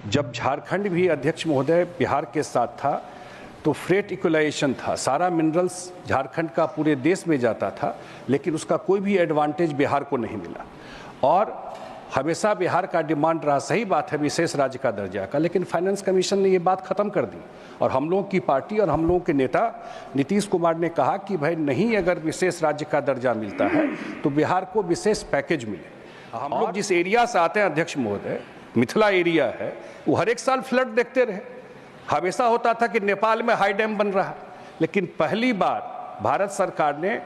जब झारखंड भी अध्यक्ष महोदय बिहार के साथ था तो फ्रेट इक्वलाइजेशन था, सारा मिनरल्स झारखंड का पूरे देश में जाता था, लेकिन उसका कोई भी एडवांटेज बिहार को नहीं मिला। और हमेशा बिहार का डिमांड रहा, सही बात है, विशेष राज्य का दर्जा का, लेकिन फाइनेंस कमीशन ने ये बात खत्म कर दी और हम लोगों की पार्टी और हम लोगों के नेता नीतीश कुमार ने कहा कि भाई नहीं, अगर विशेष राज्य का दर्जा मिलता है तो बिहार को विशेष पैकेज मिले। हम लोग जिस एरिया से आते हैं अध्यक्ष महोदय, मिथिला एरिया है, वो हर एक साल फ्लड देखते रहे। हमेशा होता था कि नेपाल में हाई डैम बन रहा, लेकिन पहली बार भारत सरकार ने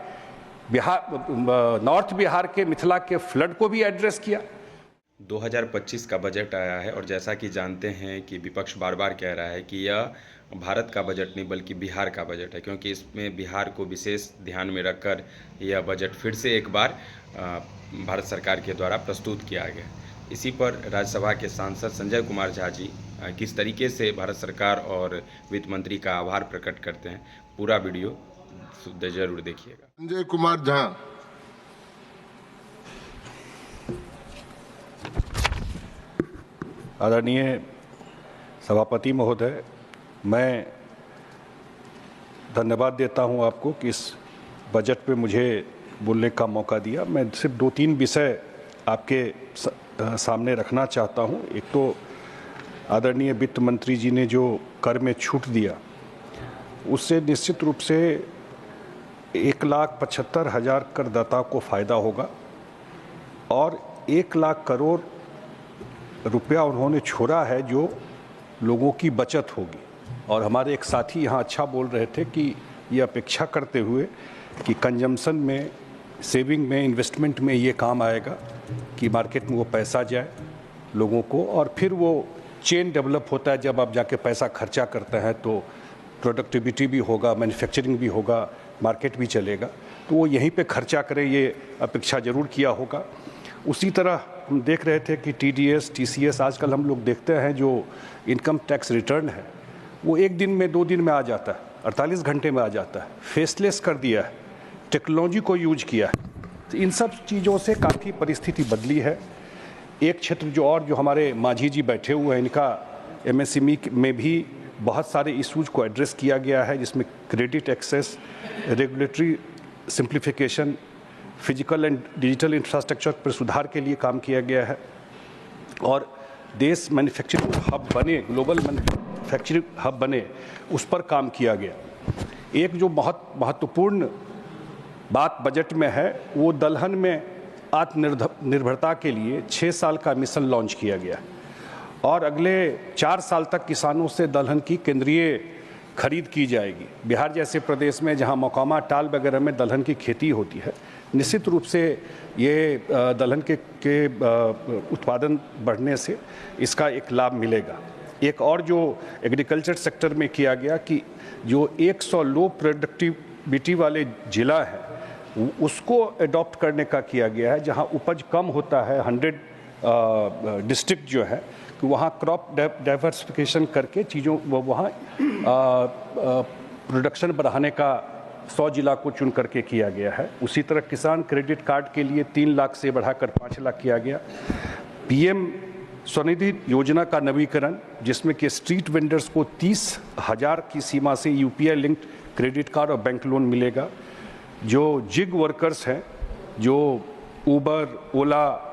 नॉर्थ बिहार के मिथिला के फ्लड को भी एड्रेस किया। 2025 का बजट आया है और जैसा कि जानते हैं कि विपक्ष बार बार कह रहा है कि यह भारत का बजट नहीं बल्कि बिहार का बजट है, क्योंकि इसमें बिहार को विशेष ध्यान में रखकर यह बजट फिर से एक बार भारत सरकार के द्वारा प्रस्तुत किया गया। इसी पर राज्यसभा के सांसद संजय कुमार झा जी किस तरीके से भारत सरकार और वित्त मंत्री का आभार प्रकट करते हैं, पूरा वीडियो जरूर देखिएगा। संजय कुमार झा। आदरणीय सभापति महोदय, मैं धन्यवाद देता हूं आपको कि इस बजट पे मुझे बोलने का मौका दिया। मैं सिर्फ 2-3 विषय आपके सामने रखना चाहता हूं। एक तो आदरणीय वित्त मंत्री जी ने जो कर में छूट दिया, उससे निश्चित रूप से 1,75,000 करदाताओं को फ़ायदा होगा और 1 लाख करोड़ रुपया उन्होंने छोड़ा है जो लोगों की बचत होगी। और हमारे एक साथी यहाँ अच्छा बोल रहे थे कि ये अपेक्षा करते हुए कि कंजम्पशन में, सेविंग में, इन्वेस्टमेंट में ये काम आएगा कि मार्केट में वो पैसा जाए लोगों को, और फिर वो चेन डेवलप होता है। जब आप जाके पैसा खर्चा करते हैं तो प्रोडक्टिविटी भी होगा, मैन्युफैक्चरिंग भी होगा, मार्केट भी चलेगा, तो वो यहीं पे खर्चा करे, ये अपेक्षा ज़रूर किया होगा। उसी तरह हम देख रहे थे कि TDS, TCS, आजकल हम लोग देखते हैं जो इनकम टैक्स रिटर्न है वो 1 दिन में, 2 दिन में आ जाता है, 48 घंटे में आ जाता है। फेसलेस कर दिया है, टेक्नोलॉजी को यूज किया है। तो इन सब चीज़ों से काफ़ी परिस्थिति बदली है। एक क्षेत्र जो हमारे मांझी जी बैठे हुए हैं, इनका MSME में भी बहुत सारे इशूज़ को एड्रेस किया गया है, जिसमें credit access, regulatory simplification, physical and digital infrastructure पर सुधार के लिए काम किया गया है और देश मैन्युफैक्चरिंग हब बने, ग्लोबल मैन्युफैक्चरिंग हब बने, उस पर काम किया गया। एक जो बहुत महत्वपूर्ण बात बजट में है, वो दलहन में आत्मनिर्भरता के लिए 6 साल का मिशन लॉन्च किया गया और अगले 4 साल तक किसानों से दलहन की केंद्रीय खरीद की जाएगी। बिहार जैसे प्रदेश में जहां मौकामा, टाल वगैरह में दलहन की खेती होती है, निश्चित रूप से ये दलहन के उत्पादन बढ़ने से इसका एक लाभ मिलेगा। एक और जो एग्रीकल्चर सेक्टर में किया गया कि जो 100 लो प्रोडक्टिविटी वाले जिला है उसको अडॉप्ट करने का किया गया है, जहां उपज कम होता है, 100 डिस्ट्रिक्ट जो है कि वहाँ क्रॉप डाइवर्सिफिकेशन करके चीज़ों वहाँ प्रोडक्शन बढ़ाने का 100 जिला को चुन करके किया गया है। उसी तरह किसान क्रेडिट कार्ड के लिए 3 लाख से बढ़ाकर 5 लाख किया गया। PM स्वनिधि योजना का नवीकरण, जिसमें कि स्ट्रीट वेंडर्स को 30,000 की सीमा से UPI लिंक्ड क्रेडिट कार्ड और बैंक लोन मिलेगा। जो जिग वर्कर्स हैं, जो ऊबर, ओला,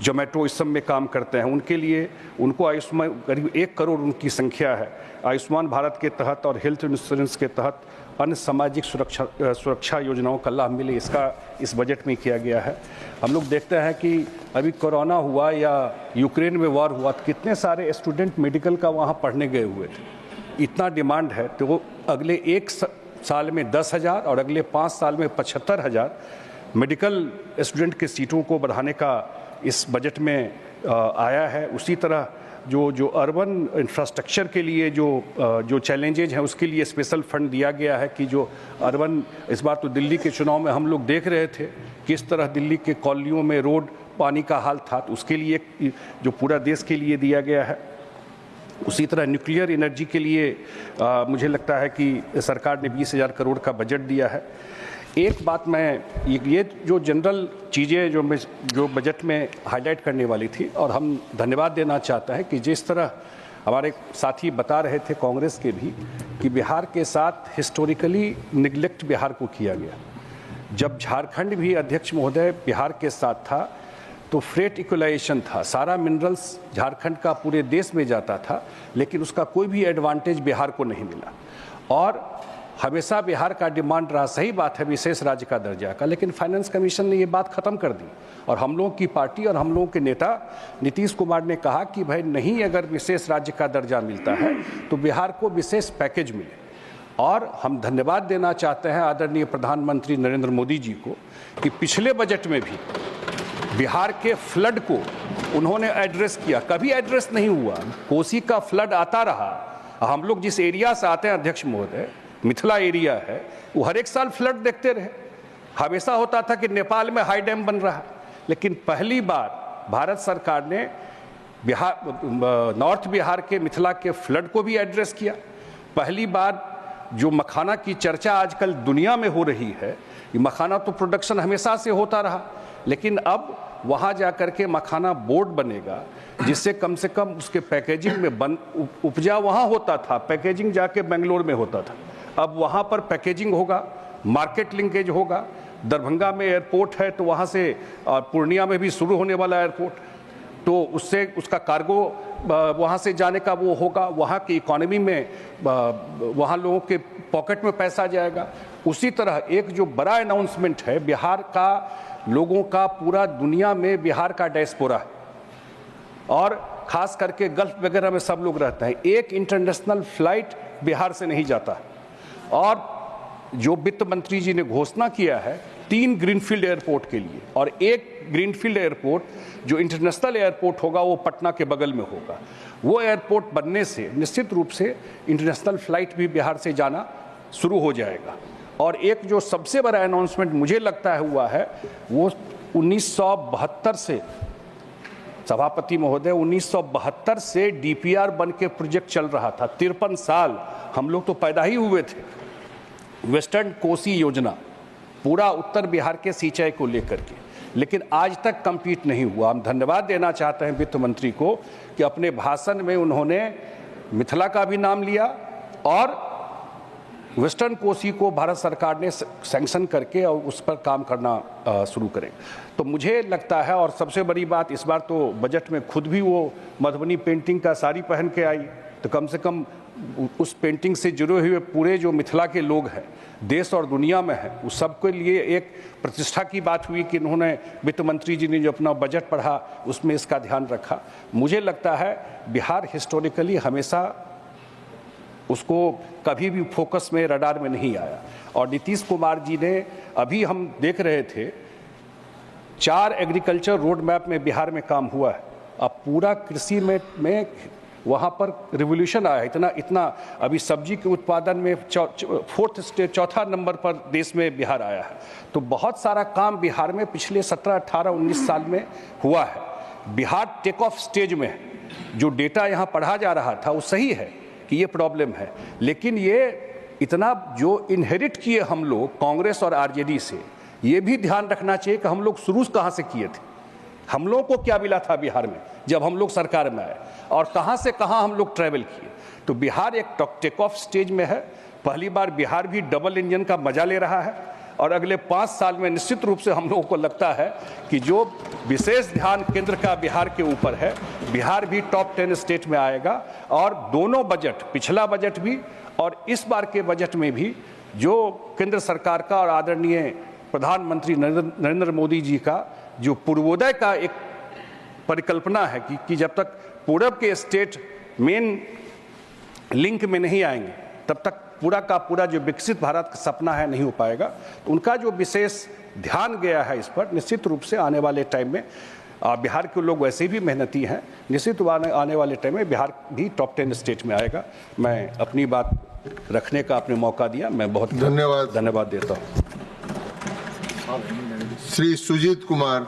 जोमेटो इस सब में काम करते हैं, उनके लिए उनको आयुष्मान, करीब 1 करोड़ उनकी संख्या है, आयुष्मान भारत के तहत और हेल्थ इंश्योरेंस के तहत अन्य सामाजिक सुरक्षा योजनाओं का लाभ मिले, इसका इस बजट में किया गया है। हम लोग देखते हैं कि अभी कोरोना हुआ या यूक्रेन में वॉर हुआ तो कितने सारे स्टूडेंट मेडिकल का वहाँ पढ़ने गए हुए थे। इतना डिमांड है तो वो अगले 1 साल में 10,000 और अगले 5 साल में 75,000 मेडिकल स्टूडेंट के सीटों को बढ़ाने का इस बजट में आया है। उसी तरह जो अर्बन इंफ्रास्ट्रक्चर के लिए जो चैलेंजेज हैं उसके लिए स्पेशल फंड दिया गया है कि जो अर्बन, इस बार तो दिल्ली के चुनाव में हम लोग देख रहे थे किस तरह दिल्ली के कॉलोनियों में रोड, पानी का हाल था, तो उसके लिए जो पूरा देश के लिए दिया गया है। उसी तरह न्यूक्लियर एनर्जी के लिए मुझे लगता है कि सरकार ने 20,000 करोड़ का बजट दिया है। एक बात मैं ये जो जनरल चीज़ें जो बजट में हाईलाइट करने वाली थी, और हम धन्यवाद देना चाहता है कि जिस तरह हमारे साथी बता रहे थे कांग्रेस के भी कि बिहार के साथ हिस्टोरिकली निगलेक्ट बिहार को किया गया। जब झारखंड भी अध्यक्ष महोदय बिहार के साथ था तो फ्रेट इक्वलाइजेशन था, सारा मिनरल्स झारखंड का पूरे देश में जाता था, लेकिन उसका कोई भी एडवांटेज बिहार को नहीं मिला। और हमेशा बिहार का डिमांड रहा, सही बात है, विशेष राज्य का दर्जा का, लेकिन फाइनेंस कमीशन ने ये बात ख़त्म कर दी। और हम लोगों की पार्टी और हम लोगों के नेता नीतीश कुमार ने कहा कि भाई नहीं, अगर विशेष राज्य का दर्जा मिलता है तो बिहार को विशेष पैकेज मिले। और हम धन्यवाद देना चाहते हैं आदरणीय प्रधानमंत्री नरेंद्र मोदी जी को कि पिछले बजट में भी बिहार के फ्लड को उन्होंने एड्रेस किया। कभी एड्रेस नहीं हुआ, कोसी का फ्लड आता रहा। हम लोग जिस एरिया से आते हैं अध्यक्ष महोदय, मिथिला एरिया है, वो हर एक साल फ्लड देखते रहे। हमेशा होता था कि नेपाल में हाई डैम बन रहा, लेकिन पहली बार भारत सरकार ने नॉर्थ बिहार के मिथिला के फ्लड को भी एड्रेस किया। पहली बार जो मखाना की चर्चा आजकल दुनिया में हो रही है, ये मखाना तो प्रोडक्शन हमेशा से होता रहा, लेकिन अब वहाँ जाकर के मखाना बोर्ड बनेगा जिससे कम से कम उसके पैकेजिंग में उपजा वहाँ होता था, पैकेजिंग जाके बेंगलोर में होता था, अब वहाँ पर पैकेजिंग होगा, मार्केट लिंकेज होगा। दरभंगा में एयरपोर्ट है तो वहाँ से पूर्णिया में भी शुरू होने वाला एयरपोर्ट, तो उससे उसका कार्गो वहाँ से जाने का वो होगा, वहाँ की इकोनॉमी में वहाँ लोगों के पॉकेट में पैसा जाएगा। उसी तरह एक जो बड़ा अनाउंसमेंट है, बिहार का लोगों का पूरा दुनिया में बिहार का डायस्पोरा है, और ख़ास करके गल्फ वगैरह में सब लोग रहते हैं। एक इंटरनेशनल फ्लाइट बिहार से नहीं जाता है। और जो वित्त मंत्री जी ने घोषणा किया है 3 ग्रीनफील्ड एयरपोर्ट के लिए, और एक ग्रीनफील्ड एयरपोर्ट जो इंटरनेशनल एयरपोर्ट होगा वो पटना के बगल में होगा। वो एयरपोर्ट बनने से निश्चित रूप से इंटरनेशनल फ्लाइट भी बिहार से जाना शुरू हो जाएगा। और एक जो सबसे बड़ा अनाउंसमेंट मुझे लगता है हुआ है, वो 1972 से, सभापति महोदय, 1972 से डीपीआर बन के प्रोजेक्ट चल रहा था। 53 साल हम लोग तो पैदा ही हुए थे। वेस्टर्न कोसी योजना पूरा उत्तर बिहार के सिंचाई को लेकर के, लेकिन आज तक कंप्लीट नहीं हुआ। हम धन्यवाद देना चाहते हैं वित्त मंत्री को कि अपने भाषण में उन्होंने मिथिला का भी नाम लिया और वेस्टर्न कोसी को भारत सरकार ने सैंक्शन करके और उस पर काम करना शुरू करें। तो मुझे लगता है, और सबसे बड़ी बात, इस बार तो बजट में खुद भी वो मधुबनी पेंटिंग का साड़ी पहन के आई, तो कम से कम उस पेंटिंग से जुड़े हुए पूरे जो मिथिला के लोग हैं देश और दुनिया में हैं, उस सबके लिए एक प्रतिष्ठा की बात हुई कि उन्होंने, वित्त मंत्री जी ने जो अपना बजट पढ़ा उसमें इसका ध्यान रखा। मुझे लगता है बिहार हिस्टोरिकली हमेशा उसको कभी भी फोकस में, रडार में नहीं आया। और नीतीश कुमार जी ने, अभी हम देख रहे थे, 4 एग्रीकल्चर रोड मैप में बिहार में काम हुआ है। अब पूरा कृषि में वहाँ पर रिवोल्यूशन आया है। इतना अभी सब्जी के उत्पादन में 4th स्टेट, 4था नंबर पर देश में बिहार आया है। तो बहुत सारा काम बिहार में पिछले 17, 18, 19 साल में हुआ है। बिहार टेक ऑफ स्टेज में है। जो डेटा यहाँ पढ़ा जा रहा था वो सही है कि ये प्रॉब्लम है, लेकिन ये इतना जो इनहेरिट किए हम लोग कांग्रेस और आरजेडी से, ये भी ध्यान रखना चाहिए कि हम लोग शुरू कहाँ से किए थे, हम लोगों को क्या मिला था बिहार में जब हम लोग सरकार में आए, और कहाँ से कहाँ हम लोग ट्रैवल किए। तो बिहार एक टेक ऑफ स्टेज में है। पहली बार बिहार भी डबल इंजन का मजा ले रहा है, और अगले 5 साल में निश्चित रूप से हम लोगों को लगता है कि जो विशेष ध्यान केंद्र का बिहार के ऊपर है, बिहार भी टॉप 10 स्टेट में आएगा। और दोनों बजट, पिछला बजट भी और इस बार के बजट में भी, जो केंद्र सरकार का और आदरणीय प्रधानमंत्री नरेंद्र मोदी जी का जो पूर्वोदय का एक परिकल्पना है कि जब तक पूरब के स्टेट मेन लिंक में नहीं आएंगे तब तक पूरा का पूरा जो विकसित भारत का सपना है नहीं हो पाएगा। तो उनका जो विशेष ध्यान गया है इस पर, निश्चित रूप से आने वाले टाइम में बिहार के लोग वैसे भी मेहनती हैं, निश्चित रूप आने वाले टाइम में बिहार भी टॉप 10 स्टेट में आएगा। मैं अपनी बात रखने का आपने मौका दिया, मैं बहुत धन्यवाद देता हूँ। श्री सुजीत कुमार।